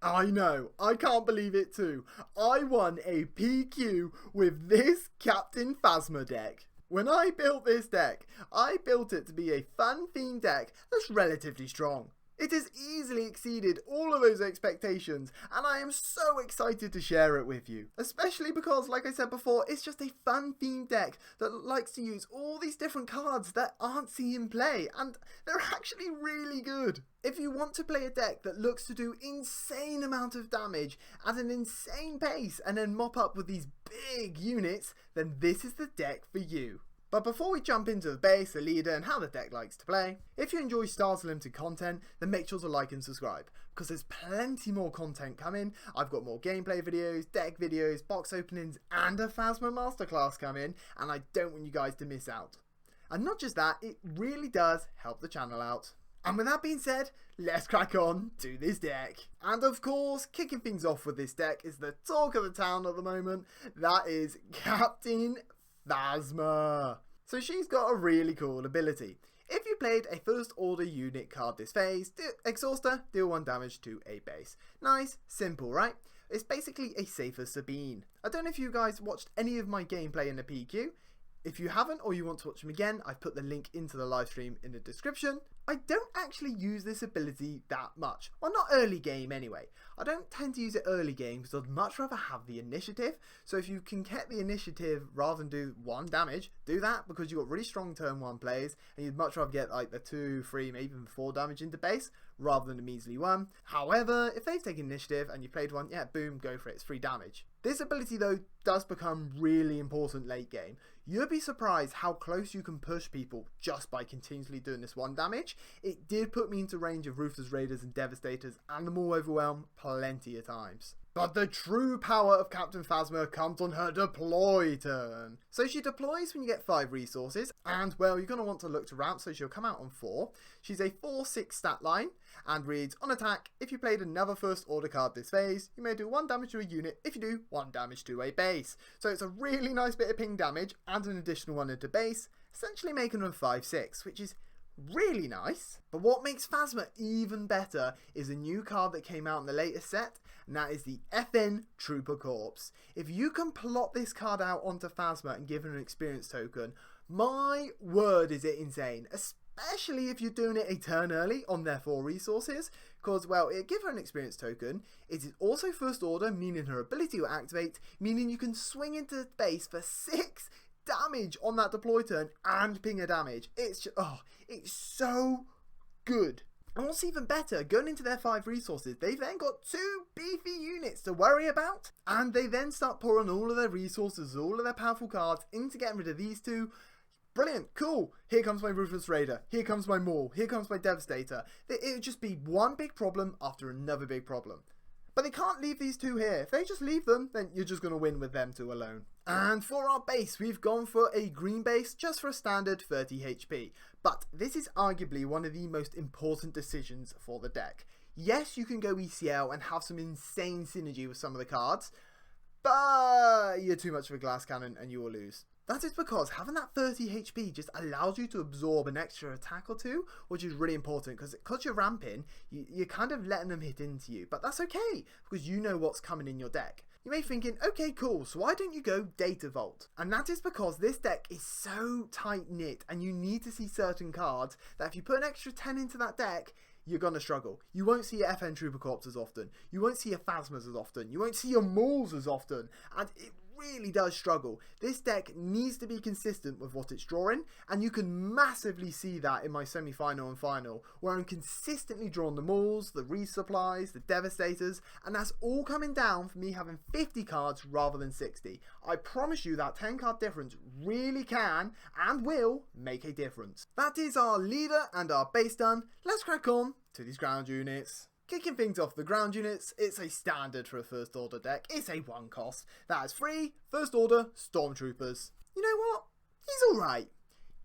I know, I can't believe it too. I won a PQ with this Captain Phasma deck. When I built this deck, I built it to be a fun-themed deck that's relatively strong. It has easily exceeded all of those expectations, and I am so excited to share it with you. Especially because, like I said before, it's just a fun-themed deck that likes to use all these different cards that aren't seen play, and they're actually really good. If you want to play a deck that looks to do insane amount of damage at an insane pace and then mop up with these big units, then this is the deck for you. But before we jump into the base, the leader, and how the deck likes to play, if you enjoy StarWarsUnlimited content, then make sure to like and subscribe, because there's plenty more content coming. I've got more gameplay videos, deck videos, box openings, and a Phasma Masterclass coming, and I don't want you guys to miss out. And not just that, it really does help the channel out. And with that being said, let's crack on to this deck. And of course, kicking things off with this deck is the talk of the town at the moment. That is Captain Phasma. So she's got a really cool ability. If you played a first order unit card this phase, exhaust her, deal 1 damage to a base. Nice, simple, right? It's basically a safer Sabine. I don't know if you guys watched any of my gameplay in the PQ. If you haven't or you want to watch them again, I've put the link into the live stream in the description. I don't actually use this ability that much. Well, not early game anyway. I don't tend to use it early game because I'd much rather have the initiative. So if you can get the initiative rather than do 1 damage, do that, because you've got really strong turn 1 plays and you'd much rather get like the 2, 3, maybe even 4 damage into base rather than a measly 1. However, if they've taken initiative and you played 1, yeah, boom, go for it, it's 3 damage. This ability though does become really important late game. You'd be surprised how close you can push people just by continuously doing this 1 damage. It did put me into range of Ruthless Raiders and Devastators and the Maul Overwhelm plenty of times. But the true power of Captain Phasma comes on her deploy turn. So she deploys when you get 5 resources, and well, you're going to want to look to ramp, so she'll come out on 4. She's a 4/6 stat line, and reads, on attack, if you played another first order card this phase, you may do 1 damage to a unit. If you do, 1 damage to a base. So it's a really nice bit of ping damage, and an additional 1 into base, essentially making her 5/6, which is really nice. But what makes Phasma even better is a new card that came out in the latest set, and that is the FN Trooper Corps. If you can plot this card out onto Phasma and give her an experience token, my word is it insane. Especially if you're doing it a turn early on their 4 resources, because, well, it gives her an experience token. It is also first order, meaning her ability will activate, meaning you can swing into base for 6 damage on that deploy turn and ping a damage. It's just, oh, it's so good. And what's even better, going into their 5 resources, they've then got 2 beefy units to worry about, and they then start pouring all of their resources, all of their powerful cards into getting rid of these 2. Brilliant, cool. Here comes my Ruthless Raider. Here comes my Maul. Here comes my Devastator. It would just be one big problem after another big problem. But they can't leave these 2 here. If they just leave them, then you're just going to win with them 2 alone. And for our base, we've gone for a green base just for a standard 30 HP. But this is arguably one of the most important decisions for the deck. Yes, you can go ECL and have some insane synergy with some of the cards, but you're too much of a glass cannon and you will lose. That is because having that 30 HP just allows you to absorb an extra attack or 2, which is really important, because you're ramping, you're kind of letting them hit into you. But that's okay, because you know what's coming in your deck. You may be thinking, okay, cool, so why don't you go Data Vault? And that is because this deck is so tight-knit, and you need to see certain cards that if you put an extra 10 into that deck, you're going to struggle. You won't see your FN Trooper Corps as often. You won't see your Phasmas as often. You won't see your Mauls as often. And it really does struggle. This deck needs to be consistent with what it's drawing, and you can massively see that in my semi-final and final, where I'm consistently drawing the Mauls, the resupplies, the Devastators, and that's all coming down from me having 50 cards rather than 60. I promise you that 10 card difference really can and will make a difference. That is our leader and our base done. Let's crack on to these ground units. Kicking things off the ground units, it's a standard for a first order deck. It's a 1 cost. That is 3 first order Stormtroopers. You know what? He's alright.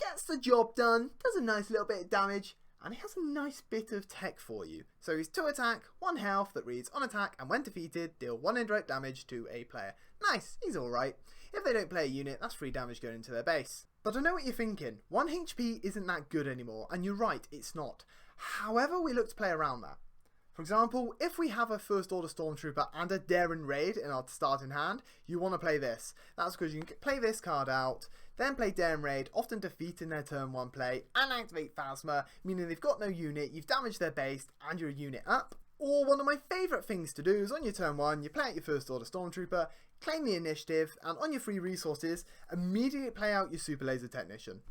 Gets the job done, does a nice little bit of damage, and he has a nice bit of tech for you. So he's 2 attack, 1 health that reads on attack, and when defeated, deal 1 indirect damage to a player. Nice, he's alright. If they don't play a unit, that's 3 damage going into their base. But I know what you're thinking. 1 HP isn't that good anymore, and you're right, it's not. However, we look to play around that. For example, if we have a First Order Stormtrooper and a Daring Raid in our starting hand, you want to play this. That's because you can play this card out, then play Daring Raid, often defeating their turn 1 play, and activate Phasma, meaning they've got no unit, you've damaged their base, and you're a unit up. Or one of my favourite things to do is on your turn 1, you play out your First Order Stormtrooper, claim the initiative, and on your free resources, immediately play out your Super Laser Technician.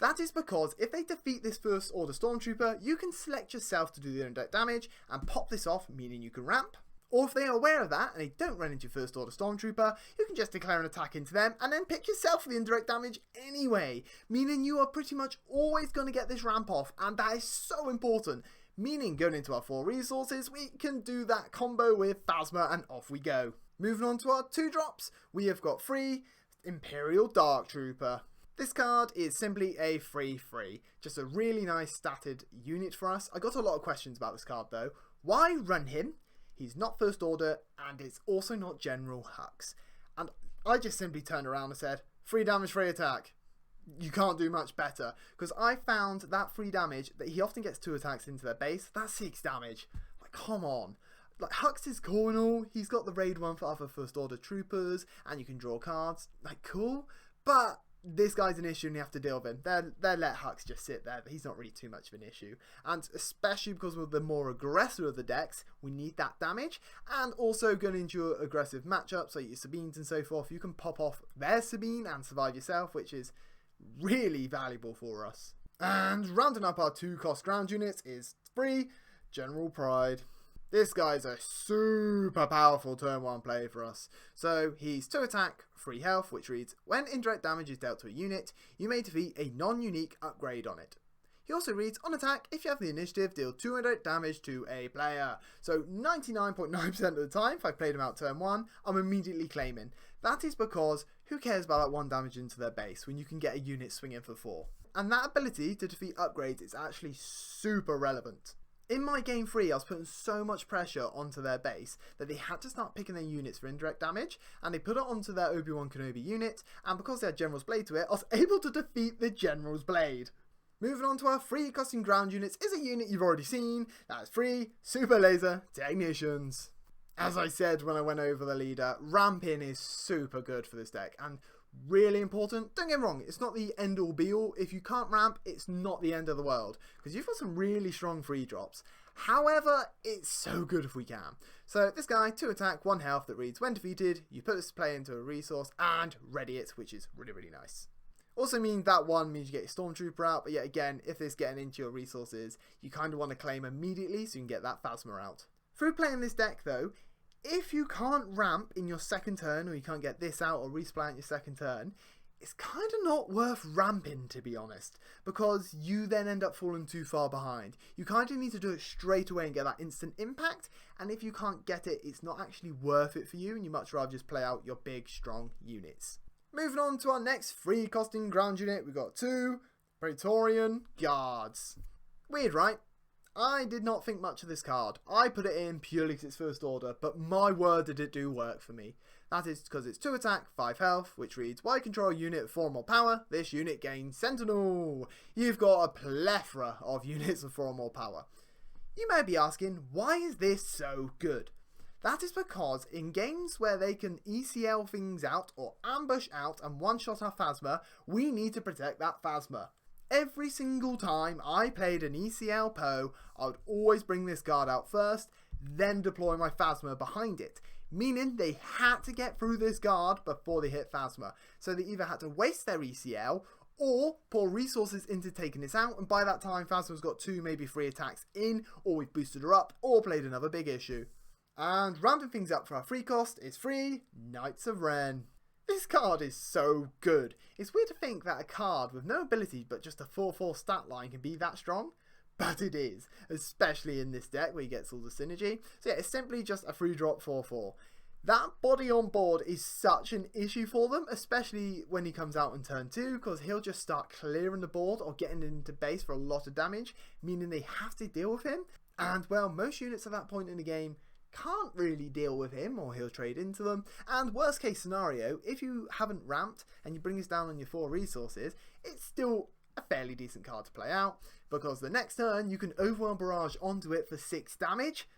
That is because if they defeat this First Order Stormtrooper, you can select yourself to do the indirect damage and pop this off, meaning you can ramp. Or if they are aware of that and they don't run into your First Order Stormtrooper, you can just declare an attack into them and then pick yourself for the indirect damage anyway, meaning you are pretty much always going to get this ramp off, and that is so important. Meaning going into our 4 resources, we can do that combo with Phasma and off we go. Moving on to our 2 drops, we have got free Imperial Dark Trooper. This card is simply a free, just a really nice statted unit for us. I got a lot of questions about this card though. Why run him? He's not First Order and it's also not General Hux. And I just simply turned around and said, free damage, free attack. You can't do much better, because I found that free damage that he often gets 2 attacks into their base. That's 6 damage. Like, come on. Like, Hux is cool and all. He's got the raid one for other First Order troopers, and you can draw cards. Like, cool. But this guy's an issue and you have to deal with him. They're let Hux just sit there. He's not really too much of an issue. And especially because we're the more aggressive of the decks, we need that damage. And also going into aggressive matchups, like your Sabines and so forth, you can pop off their Sabine and survive yourself, which is really valuable for us. And rounding up our 2 cost ground units is free General Pride. This guy's a super powerful turn 1 play for us. So he's 2 attack, 3 health, which reads, when indirect damage is dealt to a unit, you may defeat a non-unique upgrade on it. He also reads, on attack, if you have the initiative, deal 2 indirect damage to a player. So 99.9% of the time, if I played him out turn 1, I'm immediately claiming. That is because, who cares about that 1 damage into their base when you can get a unit swinging for 4? And that ability to defeat upgrades is actually super relevant. In my game 3, I was putting so much pressure onto their base that they had to start picking their units for indirect damage, and they put it onto their Obi-Wan Kenobi unit, and because they had General's Blade to it, I was able to defeat the General's Blade. Moving on to our free costing ground units is a unit you've already seen. That is free Super Laser Technicians. As I said when I went over the leader, ramping is super good for this deck and really important. Don't get me wrong, it's not the end all be all. If you can't ramp, it's not the end of the world, because you've got some really strong free drops. However, it's so good if we can. So this guy, 2 attack, 1 health, that reads, when defeated, you put this play into a resource and ready it, which is really, really nice. Also means that 1 means you get your Stormtrooper out, but yet again, if it's getting into your resources, you kind of want to claim immediately so you can get that Phasma out. Through playing this deck though, if you can't ramp in your second turn, or you can't get this out or resupply in your second turn, it's kind of not worth ramping, to be honest, because you then end up falling too far behind. You kind of need to do it straight away and get that instant impact, and if you can't get it, it's not actually worth it for you, and you much rather just play out your big, strong units. Moving on to our next free costing ground unit, we've got 2 Praetorian Guards. Weird, right? I did not think much of this card. I put it in purely because it's First Order, but my word did it do work for me. That is because it's 2 attack, 5 health, which reads, while you control a unit of 4 or more power, this unit gains Sentinel. You've got a plethora of units of 4 or more power. You may be asking, why is this so good? That is because in games where they can ECL things out or ambush out and one-shot our Phasma, we need to protect that Phasma. Every single time I played an ECL Poe, I would always bring this guard out first, then deploy my Phasma behind it. Meaning they had to get through this guard before they hit Phasma. So they either had to waste their ECL or pour resources into taking this out, and by that time Phasma's got 2, maybe 3 attacks in, or we've boosted her up, or played another big issue. And rounding things up for our free cost is free Knights of Ren. This card is so good. It's weird to think that a card with no ability but just a 4/4 stat line can be that strong, but it is, especially in this deck where he gets all the synergy. So yeah, it's simply just a free drop 4/4. That body on board is such an issue for them, especially when he comes out in turn 2, because he'll just start clearing the board or getting into base for a lot of damage, meaning they have to deal with him. And well, most units at that point in the game can't really deal with him, or he'll trade into them. And worst case scenario, if you haven't ramped and you bring this down on your 4 resources, it's still a fairly decent card to play out, because the next turn you can overwhelm barrage onto it for 6 damage.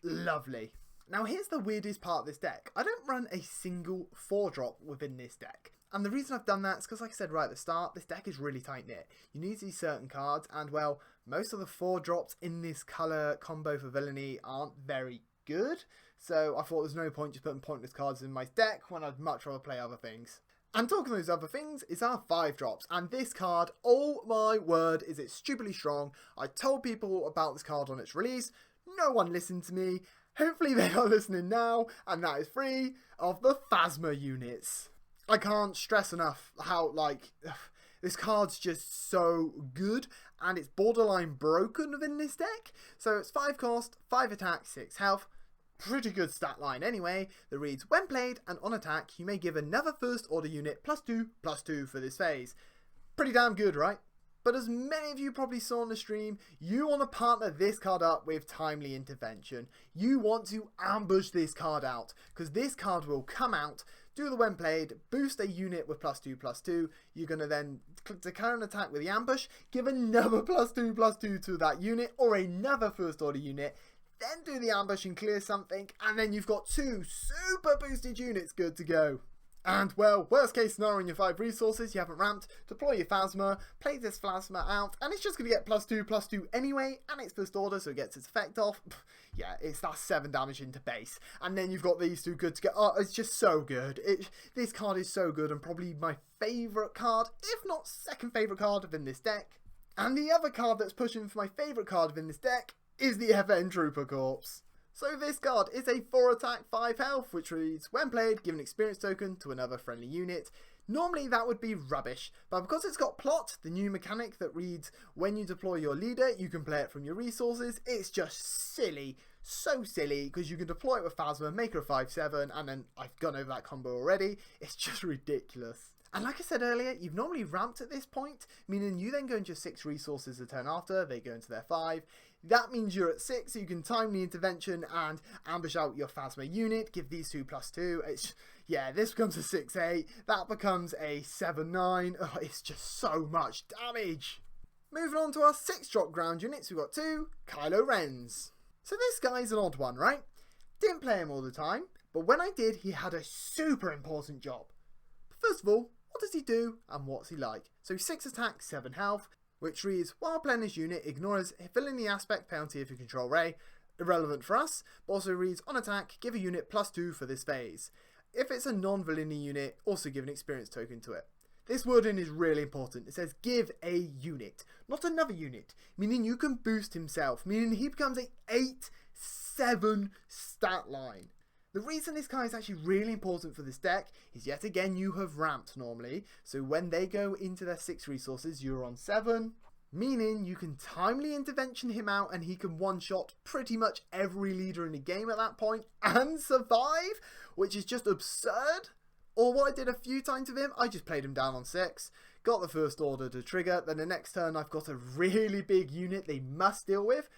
Lovely. Now here's the weirdest part of this deck. I don't run a single 4-drop within this deck. And the reason I've done that is because, like I said right at the start, this deck is really tight-knit. You need these certain cards, and well, most of the 4-drops in this colour combo for villainy aren't very good. So I thought there's no point just putting pointless cards in my deck when I'd much rather play other things. And talking of those other things is our 5-drops, and this card, oh my word, is it stupidly strong. I told people about this card on its release, no one listened to me. Hopefully they are listening now, and that is free of the Phasma units. I can't stress enough how, this card's just so good, and it's borderline broken within this deck. So it's 5 cost, 5 attack, 6 health. Pretty good stat line anyway, that reads, when played and on attack, you may give another first order unit +2/+2 for this phase. Pretty damn good, right? But as many of you probably saw on the stream, you want to partner this card up with Timely Intervention. You want to ambush this card out, because this card will come out, do the when played, boost a unit with +2/+2. You're going to then declare an attack with the ambush, give another +2/+2 to that unit, or another first order unit, then do the ambush and clear something, and then you've got 2 super boosted units good to go. And well, worst case scenario in your 5 resources, you haven't ramped, deploy your Phasma, play this Phasma out, and it's just going to get +2/+2 anyway, and it's first order, so it gets its effect off. Yeah, it's that 7 damage into base. And then you've got these 2 good to go. Oh, it's just so good. This card is so good, and probably my favourite card, if not second favourite card within this deck. And the other card that's pushing for my favourite card within this deck is the FN Trooper Corps. So this card is a 4 attack, 5 health, which reads, when played, give an experience token to another friendly unit. Normally that would be rubbish, but because it's got plot, the new mechanic that reads, when you deploy your leader, you can play it from your resources, it's just silly. So silly, because you can deploy it with Phasma, make her a 5/7, and then I've gone over that combo already. It's just ridiculous. And like I said earlier, you've normally ramped at this point, meaning you then go into your 6 resources a turn after, they go into their 5. That means you're at 6, so you can time the intervention and ambush out your Phasma unit, give these 2 +2. Yeah, this becomes a 6/8, that becomes a 7/9. Oh, it's just so much damage. Moving on to our 6-drop ground units, we've got 2 Kylo Rens. So this guy's an odd one, right? Didn't play him all the time, but when I did, he had a super important job. But first of all, what does he do and what's he like? So 6 attack, 7 health, which reads, while playing this unit, ignores filling the aspect penalty if you control Rey. Irrelevant for us, but also reads, on attack, give a unit +2 for this phase. If it's a non-villainy unit, also give an experience token to it. This wording is really important. It says give a unit, not another unit, meaning you can boost himself, meaning he becomes a 8/7 stat line. The reason this guy is actually really important for this deck is yet again you have ramped normally, so when they go into their 6 resources you're on 7, meaning you can timely intervention him out and he can one-shot pretty much every leader in the game at that point and survive, which is just absurd. Or what I did a few times with him, I just played him down on 6, got the first order to trigger, then the next turn I've got a really big unit they must deal with,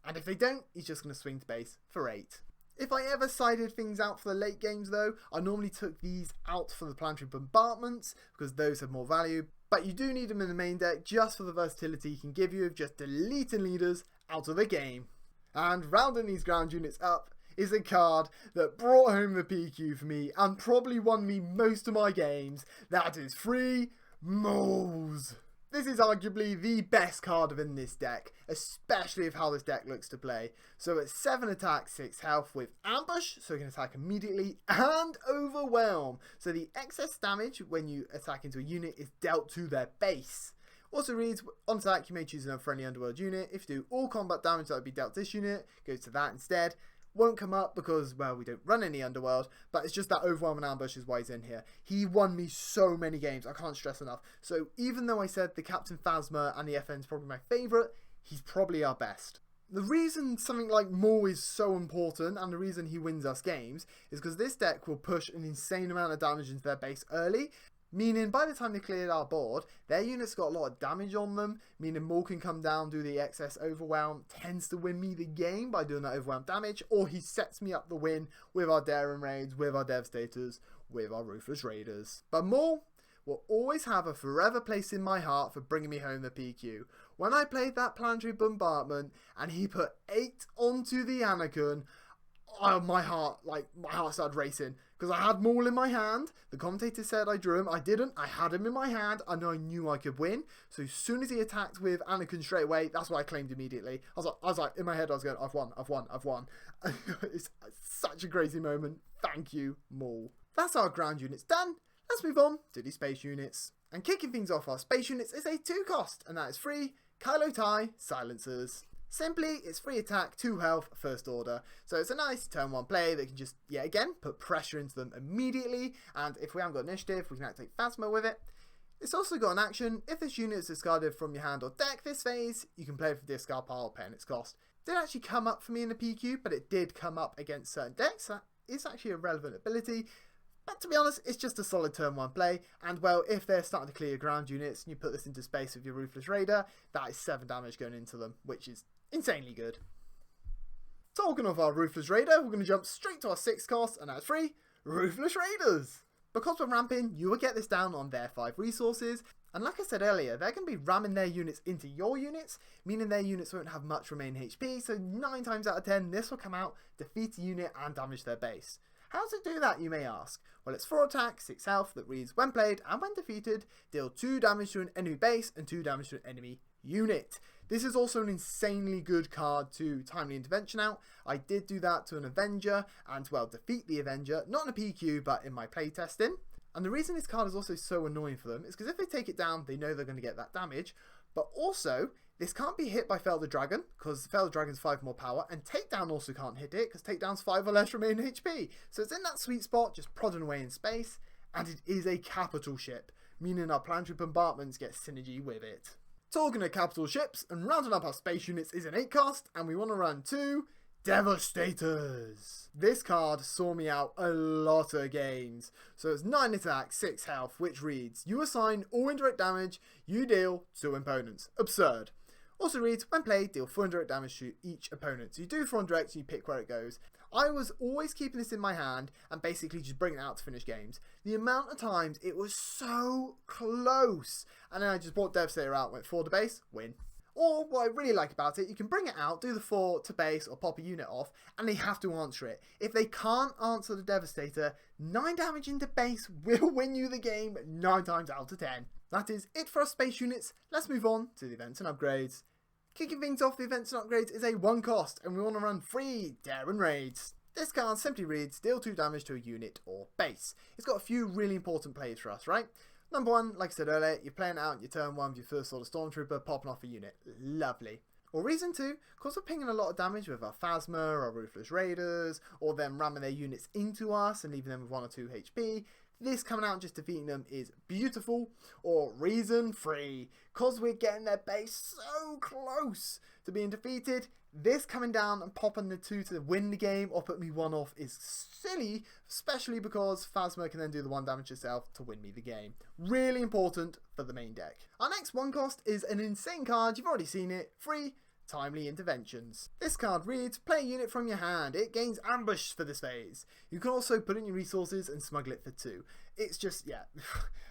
and if they don't, he's just going to swing to base for 8. If I ever sided things out for the late games though, I normally took these out for the planetary bombardments because those have more value, but you do need them in the main deck just for the versatility he can give you of just deleting leaders out of the game. And rounding these ground units up is a card that brought home the PQ for me and probably won me most of my games. That is Free Moles. This is arguably the best card within this deck, especially with how this deck looks to play. So it's 7 attack, 6 health with Ambush, so you can attack immediately, and Overwhelm. So the excess damage when you attack into a unit is dealt to their base. Also reads, on attack you may choose another friendly underworld unit. If you do, all combat damage that would be dealt to this unit goes to that instead. Won't come up because, well, we don't run any underworld, but it's just that Overwhelm and Ambush is why he's in here. He won me so many games, I can't stress enough. So even though I said the Captain Phasma and the FN is probably my favourite, he's probably our best. The reason something like Maul is so important and the reason he wins us games is because this deck will push an insane amount of damage into their base early, meaning by the time they cleared our board, their units got a lot of damage on them, meaning Maul can come down, do the excess Overwhelm, tends to win me the game by doing that Overwhelm damage, or he sets me up the win with our Daring Raids, with our Devastators, with our Ruthless Raiders. But Maul will always have a forever place in my heart for bringing me home the PQ. When I played that planetary bombardment and he put 8 onto the Anakin, oh, my heart started racing because I had them all in my hand. The commentator said I drew him. I didn't. I had him in my hand and I knew I could win. So as soon as he attacked with Anakin straight away, that's what I claimed immediately. I was like, in my head, I was going, I've won. It's such a crazy moment. Thank you, Maul. That's our ground units done. Let's move on to the space units. And kicking things off, our space units is a 2 cost, and that is 3 Kylo Tai Silencers. Simply, it's 3 attack, 2 health, first order. So it's a nice turn 1 play that can just, yet again, put pressure into them immediately. And if we haven't got initiative, we can activate Phasma with it. It's also got an action. If this unit is discarded from your hand or deck this phase, you can play it for the discard pile, paying its cost. Didn't actually come up for me in the PQ, but it did come up against certain decks. That is actually a relevant ability. But to be honest, it's just a solid turn 1 play, and well, if they're starting to clear ground units and you put this into space with your Ruthless Raider, that is 7 damage going into them, which is insanely good. Talking of our Ruthless Raider, we're going to jump straight to our 6 cost, and that's 3 Ruthless Raiders. Because we're ramping, you will get this down on their 5 resources, and like I said earlier, they're going to be ramming their units into your units, meaning their units won't have much remaining HP, so 9 times out of 10, this will come out, defeat a unit, and damage their base. How does it do that, you may ask? Well, it's 4 attack, 6 health that reads, when played and when defeated, deal 2 damage to an enemy base and 2 damage to an enemy unit. This is also an insanely good card to Timely Intervention out. I did do that to an Avenger and, well, defeat the Avenger, not in a PQ, but in my playtesting. And the reason this card is also so annoying for them is because if they take it down, they know they're going to get that damage, but also, this can't be hit by Fell the Dragon, because Fell the Dragon's 5 more power, and Takedown also can't hit it, because Takedown's 5 or less remaining HP. So it's in that sweet spot, just prodding away in space, and it is a capital ship, meaning our planetary bombardments get synergy with it. Talking of capital ships, and rounding up our space units is an 8 cost, and we want to run 2 Devastators. This card saw me out a lot of games. So it's 9 attack, 6 health, which reads, you assign all indirect damage you deal to opponents. Absurd. Also reads, when played, deal 4 indirect damage to each opponent. So you do 4 indirect and you pick where it goes. I was always keeping this in my hand and basically just bringing it out to finish games. The amount of times it was so close. And then I just brought Devastator out, went 4 to base, win. Or what I really like about it, you can bring it out, do the 4 to base or pop a unit off, and they have to answer it. If they can't answer the Devastator, 9 damage into base will win you the game 9 times out of 10. That is it for our space units. Let's move on to the events and upgrades. Kicking things off, the events and upgrades is a 1 cost, and we want to run 3 Daring Raids. This card simply reads, deal 2 damage to a unit or base. It's got a few really important plays for us, right? Number 1, like I said earlier, you're playing it out in your turn 1 with your first order Stormtrooper, popping off a unit. Lovely. Or reason 2, because we're pinging a lot of damage with our Phasma, our Ruthless Raiders, or them ramming their units into us and leaving them with 1 or 2 HP. This coming out and just defeating them is beautiful. Or reason 3, because we're getting their base so close to being defeated, this coming down and popping the 2 to win the game or put me 1 off is silly, especially because Phasma can then do the 1 damage herself to win me the game. Really important for the main deck. Our next 1 cost is an insane card, you've already seen it, 3 Timely Interventions. This card reads, play a unit from your hand. It gains ambush for this phase. You can also put in your resources and smuggle it for 2. It's just, yeah,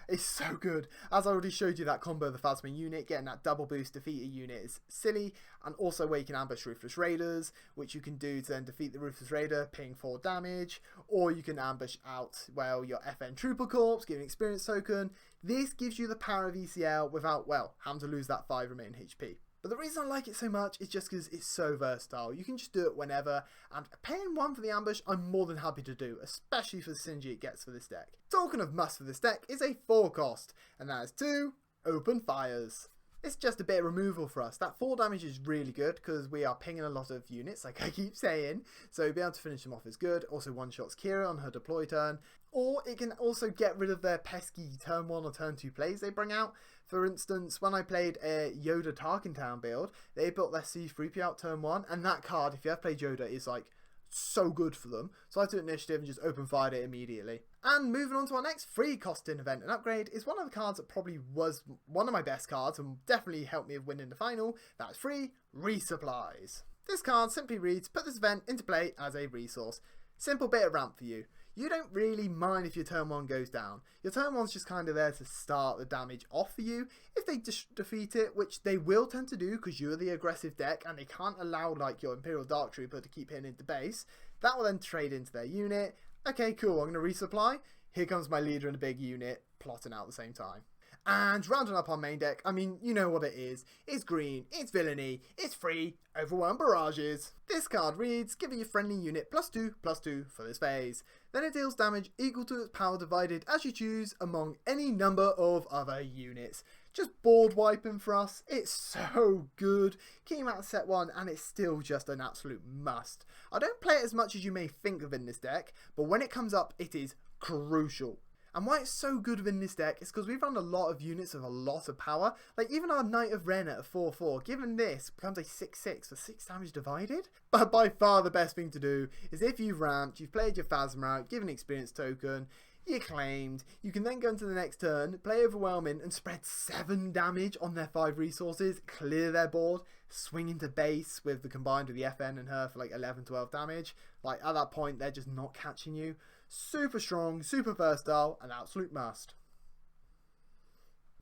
it's so good. As I already showed you that combo of the Phasma unit, getting that double boost defeat a unit is silly. And also where you can ambush Ruthless Raiders, which you can do to then defeat the Ruthless Raider, ping 4 damage. Or you can ambush out, well, your FN Trooper Corps, give an experience token. This gives you the power of ECL without, well, having to lose that 5 remaining HP. But the reason I like it so much is just because it's so versatile. You can just do it whenever, and paying 1 for the ambush, I'm more than happy to do, especially for the synergy it gets for this deck. Talking of must for this deck is a 4 cost, and that is 2 Open Fires. It's just a bit of removal for us. That 4 damage is really good because we are pinging a lot of units, like I keep saying. So being able to finish them off is good. Also one-shots Kira on her deploy turn. Or it can also get rid of their pesky turn 1 or turn 2 plays they bring out. For instance, when I played a Yoda Tarkintown build, they built their C-3PO out turn 1. And that card, if you have played Yoda, is like so good for them. So I took initiative and just open fired it immediately. And moving on to our next 3 costing event and upgrade is one of the cards that probably was one of my best cards and definitely helped me win in the final. That's 3 Resupplies. This card simply reads, put this event into play as a resource. Simple bit of ramp for you. You don't really mind if your turn 1 goes down. Your turn 1's just kind of there to start the damage off for you. If they defeat it, which they will tend to do because you're the aggressive deck and they can't allow like your Imperial Dark Trooper to keep hitting into base, That will then trade into their unit. Okay, cool, I'm going to resupply. Here comes my leader in a big unit, plotting out at the same time. And rounding up our main deck, I mean, you know what it is. It's green, it's villainy, it's free, overwhelm barrages. This card reads, giving your friendly unit +2/+2 for this phase. Then it deals damage equal to its power divided as you choose among any number of other units. Just board wiping for us. It's so good. Came out of set 1 and it's still just an absolute must. I don't play it as much as you may think of in this deck, but when it comes up, it is crucial. And why it's so good within this deck is because we've run a lot of units with a lot of power. Like even our Knight of Ren at a 4/4, given this, becomes a 6/6 for 6 damage divided. But by far the best thing to do is if you've ramped, you've played your Phasma out, given an experience token, you claimed, you can then go into the next turn, play Overwhelming and spread 7 damage on their 5 resources, clear their board, swing into base with the combined with the FN and her for like 11-12 damage. Like at that point, they're just not catching you. Super strong, super versatile, an absolute must.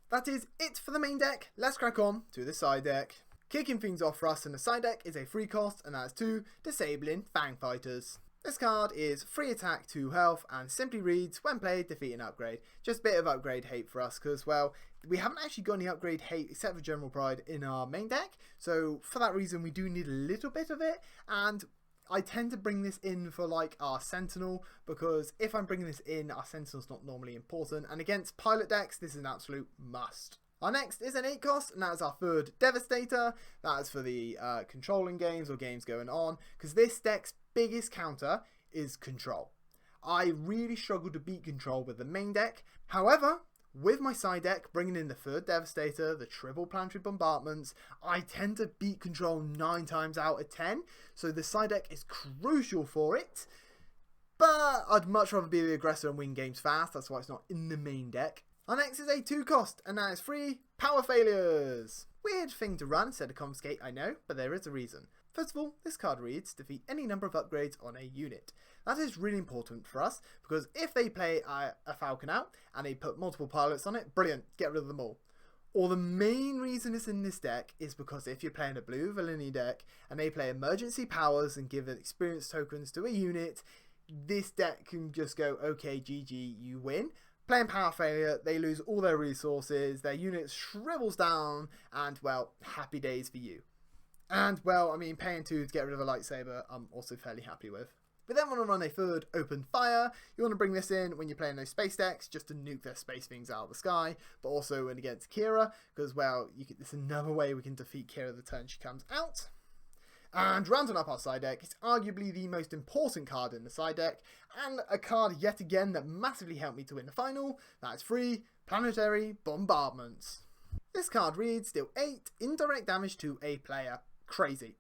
That is it for the main deck. Let's crack on to the side deck. Kicking things off for us in the side deck is a free cost, and that is 2 Disabling Fang Fighters. This card is free attack, 2 health, and simply reads, when played, defeat an upgrade. Just a bit of upgrade hate for us, because, well, we haven't actually got any upgrade hate except for General Pride in our main deck, so for that reason we do need a little bit of it, and I tend to bring this in for like our Sentinel, because if I'm bringing this in, our Sentinel's not normally important, and against pilot decks, this is an absolute must. Our next is an 8 cost, and that is our 3rd Devastator. That is for the controlling games or games going on, because this deck's biggest counter is control. I really struggle to beat control with the main deck. However, with my side deck, bringing in the 3rd Devastator, the triple planetary bombardments, I tend to beat control 9 times out of 10, so the side deck is crucial for it. But I'd much rather be the aggressor and win games fast, that's why it's not in the main deck. Our next is a 2 cost, and that is free Power Failures. Weird thing to run instead of Confiscate, I know, but there is a reason. First of all, this card reads, defeat any number of upgrades on a unit. That is really important for us, because if they play a Falcon out, and they put multiple pilots on it, brilliant, get rid of them all. Or the main reason it's in this deck is because if you're playing a blue villainy deck, and they play emergency powers and give experience tokens to a unit, this deck can just go, okay, GG, you win. Playing Power Failure, they lose all their resources, their unit shrivels down, and, well, happy days for you. And, well, I mean, paying 2 to get rid of a lightsaber, I'm also fairly happy with. But then want to run a 3rd Open Fire. You want to bring this in when you're playing those space decks, just to nuke their space things out of the sky, but also when against Kira, because, well, it's another way we can defeat Kira the turn she comes out. And rounding up our side deck, it's arguably the most important card in the side deck, and a card yet again that massively helped me to win the final. That is free Planetary Bombardments. This card reads, deal 8 indirect damage to a player. Crazy.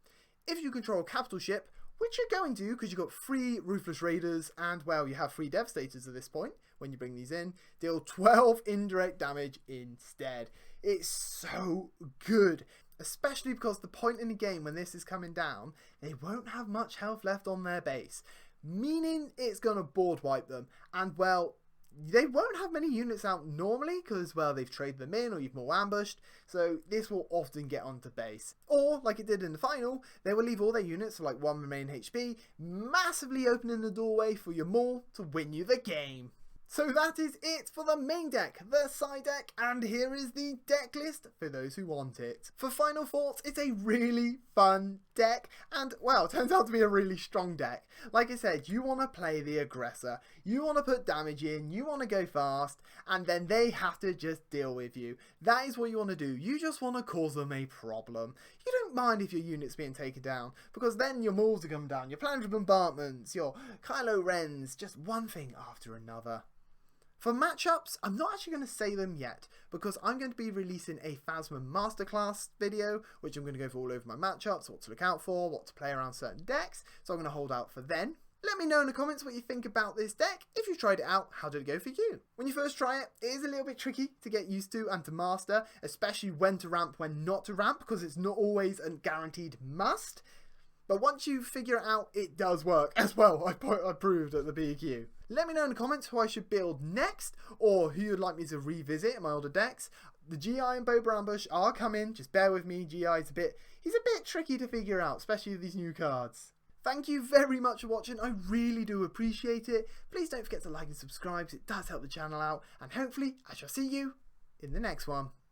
If you control a capital ship, which you're going to because you've got 3 Ruthless Raiders and, well, you have 3 Devastators at this point when you bring these in, deal 12 indirect damage instead. It's so good. Especially because the point in the game when this is coming down, they won't have much health left on their base. Meaning it's going to board wipe them. And, well, they won't have many units out normally because, well, they've traded them in or you've more ambushed. So this will often get onto base. Or, like it did in the final, they will leave all their units for like 1 remaining HP, massively opening the doorway for your Maul to win you the game. So that is it for the main deck, the side deck, and here is the deck list for those who want it. For final thoughts, it's a really fun deck, and, well, it turns out to be a really strong deck. Like I said, you want to play the aggressor, you want to put damage in, you want to go fast, and then they have to just deal with you. That is what you want to do. You just want to cause them a problem. You don't mind if your unit's being taken down, because then your Mauls are coming down, your planetary bombardments, your Kylo Rens, just one thing after another. For matchups, I'm not actually going to say them yet, because I'm going to be releasing a Phasma Masterclass video, which I'm going to go for all over my matchups, what to look out for, what to play around certain decks, so I'm going to hold out for then. Let me know in the comments what you think about this deck. If you've tried it out, how did it go for you? When you first try it, it is a little bit tricky to get used to and to master, especially when to ramp, when not to ramp, because it's not always a guaranteed must. But once you figure it out, it does work as well. I proved at the BQ. Let me know in the comments who I should build next, or who you'd like me to revisit in my older decks. The GI and Boba Ambush are coming, just bear with me. GI is he's a bit tricky to figure out, especially with these new cards. Thank you very much for watching. I really do appreciate it. Please don't forget to like and subscribe, 'cause it does help the channel out. And hopefully I shall see you in the next one.